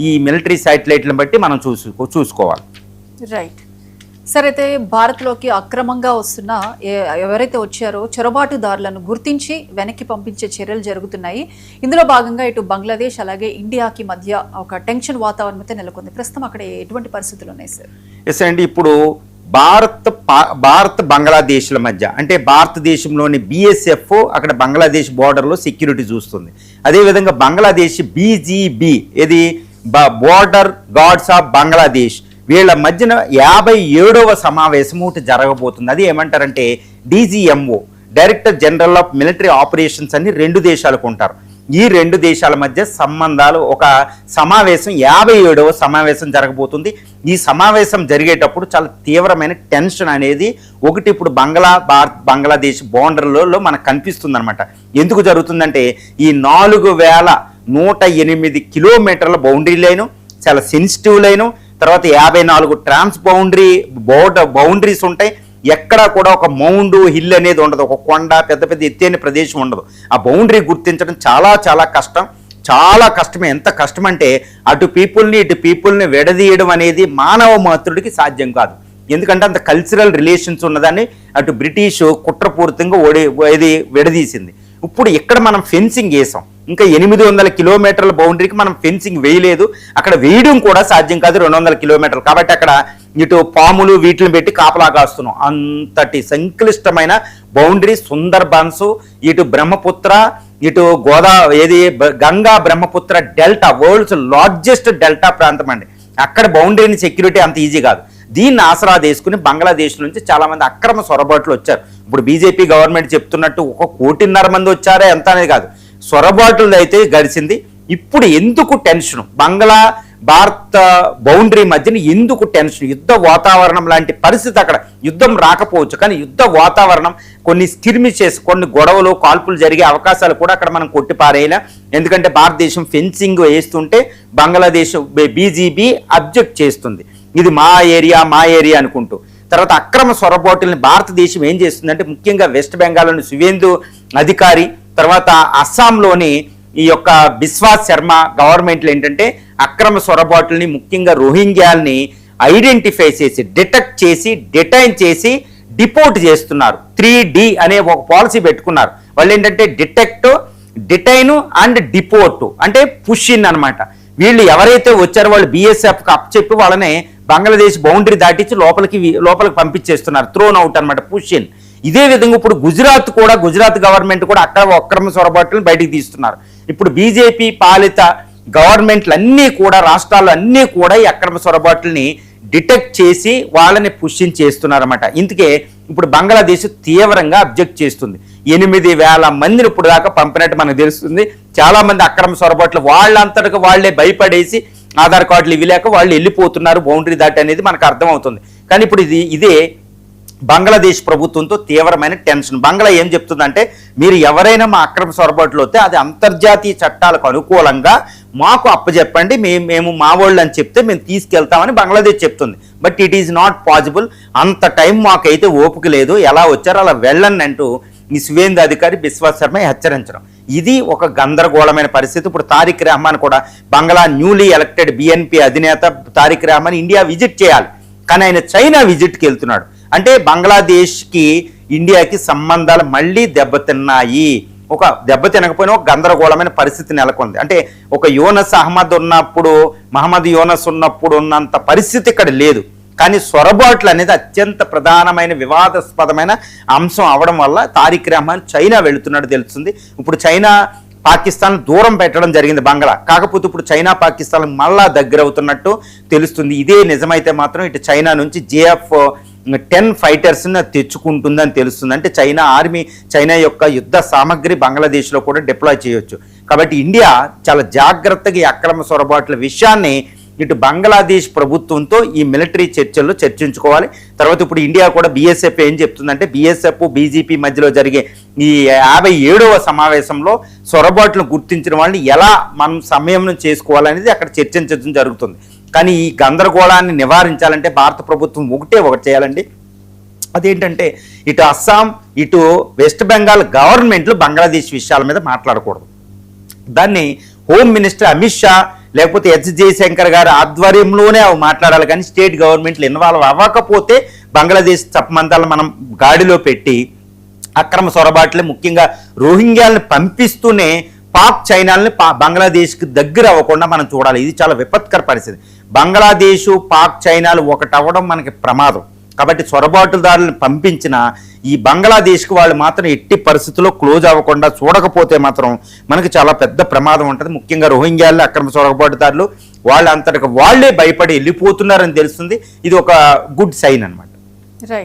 ఈ మిలిటరీ శాటిలైట్లను బట్టి మనం చూసుకోవాలి. రైట్ సార్, అయితే భారత్లోకి అక్రమంగా వస్తున్న ఎవరైతే వచ్చారో చొరబాటుదారులను గుర్తించి వెనక్కి పంపించే చర్యలు జరుగుతున్నాయి. ఇందులో భాగంగా ఇటు బంగ్లాదేశ్ అలాగే ఇండియాకి మధ్య ఒక టెన్షన్ వాతావరణం అయితే నెలకొంది. ప్రస్తుతం అక్కడ ఎటువంటి పరిస్థితులు ఉన్నాయి సార్? ఎస్ అండి, ఇప్పుడు భారత్ బంగ్లాదేశ్ల మధ్య అంటే భారతదేశంలోని BSF అక్కడ బంగ్లాదేశ్ బోర్డర్లో సెక్యూరిటీ చూస్తుంది. అదేవిధంగా బంగ్లాదేశ్ BGB ఇది బోర్డర్ గార్డ్స్ ఆఫ్ బంగ్లాదేశ్ వీళ్ళ మధ్యన 57వ సమావేశం ఒకటి జరగబోతుంది. అది ఏమంటారంటే DGMO director general of military operations అని 2 దేశాలకు ఉంటారు. ఈ 2 దేశాల మధ్య సంబంధాలు ఒక సమావేశం 57వ సమావేశం జరగబోతుంది. ఈ సమావేశం జరిగేటప్పుడు చాలా తీవ్రమైన టెన్షన్ అనేది ఒకటి ఇప్పుడు బంగ్లాదేశ్ బౌండరీలో మనకు కనిపిస్తుంది అనమాట. ఎందుకు జరుగుతుందంటే ఈ 4108 కిలోమీటర్ల బౌండరీ లైను చాలా సెన్సిటివ్ లైను, తర్వాత 54 ట్రాన్స్ బౌండరీస్ ఉంటాయి. ఎక్కడా కూడా ఒక మౌండ్ హిల్ అనేది ఉండదు, ఒక కొండ పెద్ద ఎత్తైన ప్రదేశం ఉండదు. ఆ బౌండరీ గుర్తించడం చాలా చాలా కష్టం, చాలా కష్టమే. ఎంత కష్టం అంటే అటు పీపుల్ని విడదీయడం అనేది మానవ మాతృడికి సాధ్యం కాదు. ఎందుకంటే అంత కల్చరల్ రిలేషన్స్ ఉన్నదాన్ని అటు బ్రిటిష్ కుట్రపూరితంగా విడదీసింది. ఇప్పుడు ఇక్కడ మనం ఫెన్సింగ్ వేసాం, ఇంకా 800 కిలోమీటర్ల బౌండరీకి మనం ఫెన్సింగ్ వేయలేదు. అక్కడ వేయడం కూడా సాధ్యం కాదు 200 కిలోమీటర్లు. కాబట్టి అక్కడ ఇటు పాములు వీటిని పెట్టి కాపలా కాస్తున్నాం. అంతటి సంక్లిష్టమైన బౌండరీ సుందర్బన్స్, ఇటు బ్రహ్మపుత్ర, ఇటు Ganga Brahmaputra delta, world's largest delta ప్రాంతం అండి. అక్కడ బౌండరీని సెక్యూరిటీ అంత ఈజీ కాదు. దీన్ని ఆసరా తీసుకుని బంగ్లాదేశ్ నుంచి చాలా మంది అక్రమ సొరబాట్లు వచ్చారు. ఇప్పుడు బీజేపీ గవర్నమెంట్ చెప్తున్నట్టు 1.5 కోటి మంది ఎంత అనేది కాదు, సొరబాట్లు అయితే గడిచింది. ఇప్పుడు ఎందుకు టెన్షన్, భారత బౌండరీ మధ్యన ఎందుకు టెన్షన్? యుద్ధ వాతావరణం లాంటి పరిస్థితి, అక్కడ యుద్ధం రాకపోవచ్చు కానీ యుద్ధ వాతావరణం, కొన్ని స్కిర్మిషెస్, కొన్ని గొడవలు కాల్పులు జరిగే అవకాశాలు కూడా అక్కడ మనం కొట్టిపారేయలే. ఎందుకంటే భారతదేశం ఫెన్సింగ్ వేస్తుంటే బంగ్లాదేశ్ BGB అబ్జెక్ట్ చేస్తుంది, ఇది మా ఏరియా అనుకుంటూ. తర్వాత అక్రమ సొరబాటుల్ని భారతదేశం ఏం చేస్తుందంటే ముఖ్యంగా వెస్ట్ బెంగాల్లోని సువేందు అధికారి, తర్వాత అస్సాంలోని ఈ యొక్క బిశ్వాస్ శర్మ గవర్నమెంట్లు ఏంటంటే అక్రమ సొరబాటుల్ని ముఖ్యంగా రోహింగ్యాల్ని ఐడెంటిఫై చేసి డిటెక్ట్ చేసి డిటైన్ చేసి డిపోర్ట్ చేస్తున్నారు. 3D అనే ఒక పాలసీ పెట్టుకున్నారు వాళ్ళు. ఏంటంటే డిటెక్ట్, డిటైన్ అండ్ డిపోర్ట్ అంటే పుష్ ఇన్ అనమాట. వీళ్ళు ఎవరైతే వచ్చారో వాళ్ళు BSFకి అప్పచెప్పి వాళ్ళని బంగ్లాదేశ్ బౌండరీ దాటించి లోపలికి పంపించేస్తున్నారు, థ్రోన్ అవుట్ అనమాట, పుష్ ఇన్. ఇదే విధంగా ఇప్పుడు గుజరాత్ గవర్నమెంట్ కూడా అక్కడ అక్రమ సొరబాట్లను బయటికి తీస్తున్నారు. ఇప్పుడు BJP పాలిత గవర్నమెంట్లు అన్నీ కూడా, రాష్ట్రాలు అన్నీ కూడా ఈ అక్రమ సొరబాట్లని డిటెక్ట్ చేసి వాళ్ళని పుష్యం చేస్తున్నారన్నమాట. ఇందుకే ఇప్పుడు బంగ్లాదేశ్ తీవ్రంగా అబ్జెక్ట్ చేస్తుంది. 8,000 మందిని ఇప్పుడు దాకా పంపినట్టు మనకు తెలుస్తుంది. చాలా మంది అక్రమ సొరబాట్లు వాళ్ళంతటికి వాళ్లే భయపడేసి ఆధార్ కార్డులు ఇవి లేక వాళ్ళు వెళ్ళిపోతున్నారు బౌండరీ దాటి అనేది మనకు అర్థమవుతుంది. కానీ ఇప్పుడు ఇదే బంగ్లాదేశ్ ప్రభుత్వంతో తీవ్రమైన టెన్షన్. బంగ్లా ఏం చెప్తుందంటే మీరు ఎవరైనా మా అక్రమ సొరబాట్లు వస్తే అది అంతర్జాతీయ చట్టాలకు అనుకూలంగా మాకు అప్పచెప్పండి, మేము మా వాళ్ళు అని చెప్తే మేము తీసుకెళ్తామని బంగ్లాదేశ్ చెప్తుంది. But it is not possible, అంత టైం మాకైతే ఓపిక లేదు, ఎలా వచ్చారో అలా వెళ్ళండి అంటూ ఈ సువేందు అధికారి బిశ్వాస్ శర్మ హెచ్చరించడం. ఇది ఒక గందరగోళమైన పరిస్థితి. ఇప్పుడు తారిక్ రెహమాన్ కూడా బంగ్లా న్యూలీ ఎలక్టెడ్ BNP అధినేత తారిక్ రెహమాన్ ఇండియా విజిట్ చేయాలి, కానీ ఆయన చైనా విజిట్కి వెళ్తున్నాడు. అంటే బంగ్లాదేశ్కి ఇండియాకి సంబంధాలు మళ్ళీ దెబ్బతిన్నాయి. ఒక దెబ్బతినకపోయినా ఒక గందరగోళమైన పరిస్థితి నెలకొంది. అంటే ఒక మహమ్మద్ యూనస్ ఉన్నప్పుడు ఉన్నంత పరిస్థితి ఇక్కడ లేదు. కానీ సొరబాట్లు అనేది అత్యంత ప్రధానమైన వివాదాస్పదమైన అంశం అవడం వల్ల తారిక్ రెహమాన్ చైనా వెళుతున్నట్టు తెలుస్తుంది. ఇప్పుడు చైనా పాకిస్తాన్ దూరం పెట్టడం జరిగింది బంగ్లా, కాకపోతే ఇప్పుడు చైనా పాకిస్తాన్ మళ్ళా దగ్గర అవుతున్నట్టు తెలుస్తుంది. ఇదే నిజమైతే మాత్రం ఇటు చైనా నుంచి JF-10 ఫైటర్స్ని తెచ్చుకుంటుందని తెలుస్తుంది. అంటే చైనా యొక్క యుద్ధ సామగ్రి బంగ్లాదేశ్లో కూడా డిప్లాయ్ చేయొచ్చు. కాబట్టి ఇండియా చాలా జాగ్రత్తగా ఈ అక్రమ సొరబాట్ల విషయాన్ని ఇటు బంగ్లాదేశ్ ప్రభుత్వంతో ఈ మిలిటరీ చర్చల్లో చర్చించుకోవాలి. తర్వాత ఇప్పుడు ఇండియా కూడా BSF ఏం చెప్తుందంటే BSF BJP మధ్యలో జరిగే ఈ 57వ సమావేశంలో సొరబాట్లను గుర్తించిన వాళ్ళని ఎలా మనం సమన్వయం చేసుకోవాలనేది అక్కడ చర్చించడం జరుగుతుంది. కానీ ఈ గందరగోళాన్ని నివారించాలంటే భారత ప్రభుత్వం ఒకటి చేయాలండి. అదేంటంటే ఇటు అస్సాం ఇటు వెస్ట్ బెంగాల్ గవర్నమెంట్లు బంగ్లాదేశ్ విషయాల మీద మాట్లాడకూడదు. దాన్ని హోమ్ మినిస్టర్ అమిత్ షా లేకపోతే హెచ్ జయశంకర్ గారి ఆధ్వర్యంలోనే అవి మాట్లాడాలి, కానీ స్టేట్ గవర్నమెంట్లు ఇన్వాల్వ్ అవ్వకపోతే బంగ్లాదేశ్ చప్పమంతాలను మనం గాడిలో పెట్టి అక్రమ సొరబాట్లే ముఖ్యంగా రోహింగ్యాలను పంపిస్తూనే పాక్ చైనాల్ని బంగ్లాదేశ్కి దగ్గర అవ్వకుండా మనం చూడాలి. ఇది చాలా విపత్కర పరిస్థితి. బంగ్లాదేశ్ పాక్ చైనాలు ఒకటవ్వడం మనకి ప్రమాదం. కాబట్టి సొరబాటుదారులను పంపించిన ఈ బంగ్లాదేశ్కి వాళ్ళు మాత్రం ఎట్టి పరిస్థితుల్లో క్లోజ్ అవ్వకుండా చూడకపోతే మాత్రం మనకి చాలా పెద్ద ప్రమాదం ఉంటుంది. ముఖ్యంగా రోహింగ్యాలు అక్రమ సొరబాటుదారులు వాళ్ళ అంతటికి వాళ్ళే భయపడి వెళ్ళిపోతున్నారని తెలుస్తుంది. ఇది ఒక గుడ్ సైన్ అన్నమాట. రైట్.